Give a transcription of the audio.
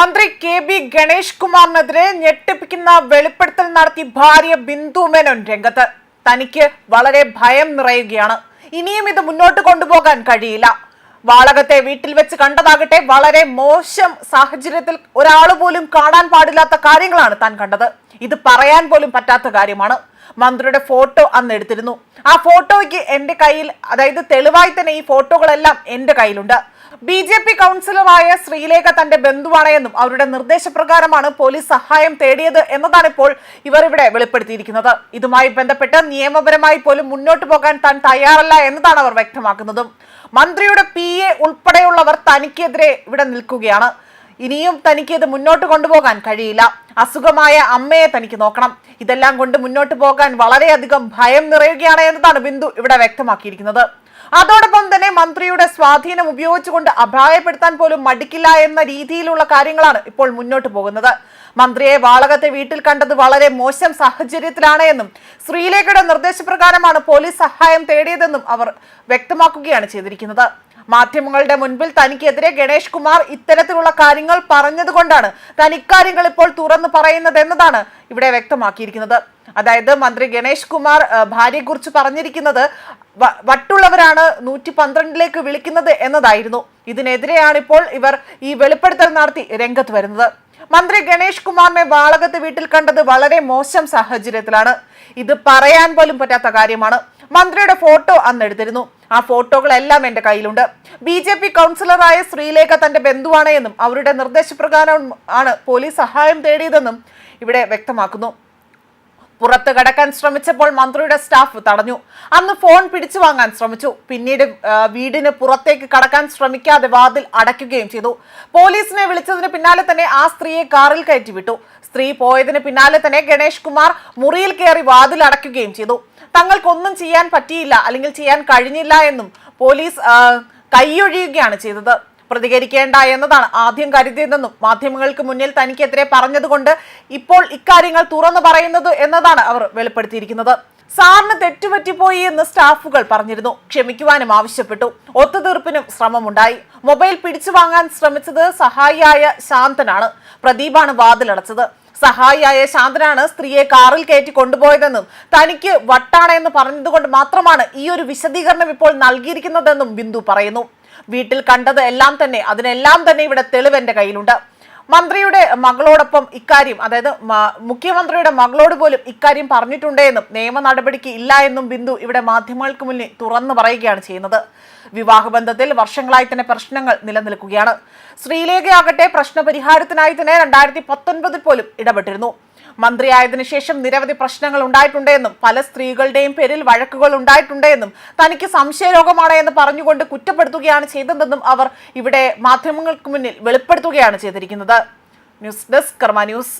മന്ത്രി കെ.ബി. ഗണേഷ് കുമാറിനെതിരെ ഞെട്ടിപ്പിക്കുന്ന വെളിപ്പെടുത്തൽ നടത്തി ഭാര്യ ബിന്ദു മേനോൻ രംഗത്ത്. തനിക്ക് വളരെ ഭയം നിറയുകയാണ്. ഇനിയും ഇത് മുന്നോട്ട് കൊണ്ടുപോകാൻ കഴിയില്ല. വാളകത്തെ വീട്ടിൽ വെച്ച് കണ്ടതാകട്ടെ വളരെ മോശം സാഹചര്യത്തിൽ ഒരാൾ പോലും കാണാൻ പാടില്ലാത്ത കാര്യങ്ങളാണ് താൻ കണ്ടത്. ഇത് പറയാൻ പോലും പറ്റാത്ത കാര്യമാണ്. മന്ത്രിയുടെ ഫോട്ടോ അന്ന് എടുത്തിരുന്നു. ആ ഫോട്ടോയ്ക്ക് എന്റെ കയ്യിൽ, അതായത് തെളിവായി തന്നെ ഈ ഫോട്ടോകളെല്ലാം എന്റെ കയ്യിലുണ്ട്. BJP കൗൺസിലറായ ശ്രീലേഖ തന്റെ ബന്ധുവാണ് എന്നും അവരുടെ നിർദ്ദേശപ്രകാരമാണ് പോലീസ് സഹായം തേടിയത് എന്നതാണ് ഇപ്പോൾ ഇവർ ഇവിടെ വെളിപ്പെടുത്തിയിരിക്കുന്നത്. ഇതുമായി ബന്ധപ്പെട്ട് നിയമപരമായി പോലും മുന്നോട്ട് പോകാൻ താൻ തയ്യാറല്ല എന്നതാണ് അവർ വ്യക്തമാക്കുന്നതും. മന്ത്രിയുടെ PA ഉൾപ്പെടെയുള്ളവർ തനിക്കെതിരെ ഇവിടെ നിൽക്കുകയാണ്. ഇനിയും തനിക്ക് ഇത് മുന്നോട്ട് കൊണ്ടുപോകാൻ കഴിയില്ല. അസുഖമായ അമ്മയെ തനിക്ക് നോക്കണം. ഇതെല്ലാം കൊണ്ട് മുന്നോട്ട് പോകാൻ വളരെയധികം ഭയം നിറയുകയാണ് എന്നതാണ് ബിന്ദു ഇവിടെ വ്യക്തമാക്കിയിരിക്കുന്നത്. അതോടൊപ്പം തന്നെ മന്ത്രിയുടെ സ്വാധീനം ഉപയോഗിച്ചുകൊണ്ട് അപായപ്പെടുത്താൻ പോലും മടിക്കില്ല എന്ന രീതിയിലുള്ള കാര്യങ്ങളാണ് ഇപ്പോൾ മുന്നോട്ട് പോകുന്നത്. മന്ത്രിയെ വാളകത്തെ വീട്ടിൽ കണ്ടത് വളരെ മോശം സാഹചര്യത്തിലാണ് എന്നും ശ്രീലേഖയുടെ നിർദ്ദേശപ്രകാരമാണ് പോലീസ് സഹായം തേടിയതെന്നും അവർ വ്യക്തമാക്കുകയാണ് ചെയ്തിരിക്കുന്നത്. മാധ്യമങ്ങളുടെ മുൻപിൽ തനിക്കെതിരെ ഗണേഷ് കുമാർ ഇത്തരത്തിലുള്ള കാര്യങ്ങൾ പറഞ്ഞതുകൊണ്ടാണ് താൻ ഇക്കാര്യങ്ങൾ ഇപ്പോൾ തുറന്നു പറയുന്നത് എന്നതാണ് ഇവിടെ വ്യക്തമാക്കിയിരിക്കുന്നത്. അതായത് മന്ത്രി ഗണേഷ് കുമാർ ഭാര്യയെക്കുറിച്ച് പറഞ്ഞിരിക്കുന്നത് വട്ടുള്ളവരാണ് 112ലേക്ക് വിളിക്കുന്നത് എന്നതായിരുന്നു. ഇതിനെതിരെയാണ് ഇപ്പോൾ ഇവർ ഈ വെളിപ്പെടുത്തൽ നടത്തി രംഗത്ത് വരുന്നത്. മന്ത്രി ഗണേഷ് കുമാറിനെ വാളകത്ത് വീട്ടിൽ കണ്ടത് വളരെ മോശം സാഹചര്യത്തിലാണ്. ഇത് പറയാൻ പോലും പറ്റാത്ത കാര്യമാണ്. മന്ത്രിയുടെ ഫോട്ടോ അന്ന് എടുത്തിരുന്നു. ആ ഫോട്ടോകളെല്ലാം എന്റെ കയ്യിലുണ്ട്. BJP കൗൺസിലറായ ശ്രീലേഖ തന്റെ ബന്ധുവാണ് എന്നും അവരുടെ നിർദ്ദേശപ്രകാരം ആണ് പോലീസ് സഹായം തേടിയതെന്നും ഇവിടെ വ്യക്തമാക്കുന്നു. പുറത്ത് കടക്കാൻ ശ്രമിച്ചപ്പോൾ മന്ത്രിയുടെ സ്റ്റാഫ് തടഞ്ഞു. അന്ന് ഫോൺ പിടിച്ചു വാങ്ങാൻ ശ്രമിച്ചു. പിന്നീട് വീടിന് പുറത്തേക്ക് കടക്കാൻ ശ്രമിക്കാതെ വാതിൽ അടയ്ക്കുകയും ചെയ്തു. പോലീസിനെ വിളിച്ചതിന് പിന്നാലെ തന്നെ ആ സ്ത്രീയെ കാറിൽ കയറ്റി വിട്ടു. സ്ത്രീ പോയതിന് പിന്നാലെ തന്നെ ഗണേഷ് കുമാർ മുറിയിൽ കയറി വാതിൽ അടയ്ക്കുകയും ചെയ്തു. തങ്ങൾക്കൊന്നും ചെയ്യാൻ പറ്റിയില്ല, അല്ലെങ്കിൽ ചെയ്യാൻ കഴിഞ്ഞില്ല എന്നും പോലീസ് കൈയൊഴിയുകയാണ് ചെയ്തത്. പ്രതികരിക്കേണ്ട എന്നതാണ് ആദ്യം കരുതിയതെന്നും മാധ്യമങ്ങൾക്ക് മുന്നിൽ തനിക്കെതിരെ പറഞ്ഞതുകൊണ്ട് ഇപ്പോൾ ഇക്കാര്യങ്ങൾ തുറന്നു പറയുന്നത് എന്നതാണ് അവർ വെളിപ്പെടുത്തിയിരിക്കുന്നത്. സാറിന് തെറ്റുപറ്റിപ്പോയി എന്ന് സ്റ്റാഫുകൾ പറഞ്ഞിരുന്നു. ക്ഷമിക്കുവാനും ആവശ്യപ്പെട്ടു. ഒത്തുതീർപ്പിനും ശ്രമമുണ്ടായി. മൊബൈൽ പിടിച്ചു വാങ്ങാൻ ശ്രമിച്ചത് സഹായിയായ ശാന്തനാണ്. പ്രദീപാണ് വാതിലടച്ചത്. സഹായിയായ ശാന്തനാണ് സ്ത്രീയെ കാറിൽ കയറ്റി കൊണ്ടുപോയതെന്നും തനിക്ക് വട്ടാണ് എന്ന് പറഞ്ഞതുകൊണ്ട് മാത്രമാണ് ഈ ഒരു വിശദീകരണം ഇപ്പോൾ നൽകിയിരിക്കുന്നതെന്നും ബിന്ദു പറയുന്നു. വീട്ടിൽ കണ്ടത് എല്ലാം തന്നെ, അതിനെല്ലാം തന്നെ ഇവിടെ തെളിവ് എന്റെ കയ്യിലുണ്ട്. മന്ത്രിയുടെ മകളോടൊപ്പം ഇക്കാര്യം, അതായത് മുഖ്യമന്ത്രിയുടെ മകളോട് പോലും ഇക്കാര്യം പറഞ്ഞിട്ടുണ്ട് എന്നും നിയമ നടപടിക്ക് ഇല്ല എന്നും ബിന്ദു ഇവിടെ മാധ്യമങ്ങൾക്ക് മുന്നിൽ തുറന്നു പറയുകയാണ് ചെയ്യുന്നത്. വിവാഹബന്ധത്തിൽ വർഷങ്ങളായി തന്നെ പ്രശ്നങ്ങൾ നിലനിൽക്കുകയാണ്. ശ്രീലേഖയാകട്ടെ പ്രശ്നപരിഹാരത്തിനായി തന്നെ 2019 പോലും ഇടപെട്ടിരുന്നു. മന്ത്രിയായതിനു ശേഷം നിരവധി പ്രശ്നങ്ങൾ ഉണ്ടായിട്ടുണ്ടെന്നും പല സ്ത്രീകളുടെയും പേരിൽ വഴക്കുകൾ ഉണ്ടായിട്ടുണ്ടെന്നും തനിക്ക് സംശയരോഗമാണ് എന്ന് പറഞ്ഞുകൊണ്ട് കുറ്റപ്പെടുത്തുകയാണ് ചെയ്തതെന്നും അവർ ഇവിടെ മാധ്യമങ്ങൾക്ക് മുന്നിൽ വെളിപ്പെടുത്തുകയാണ് ചെയ്തിരിക്കുന്നത്. ന്യൂസ് ഡെസ്ക് കർമ്മ ന്യൂസ്.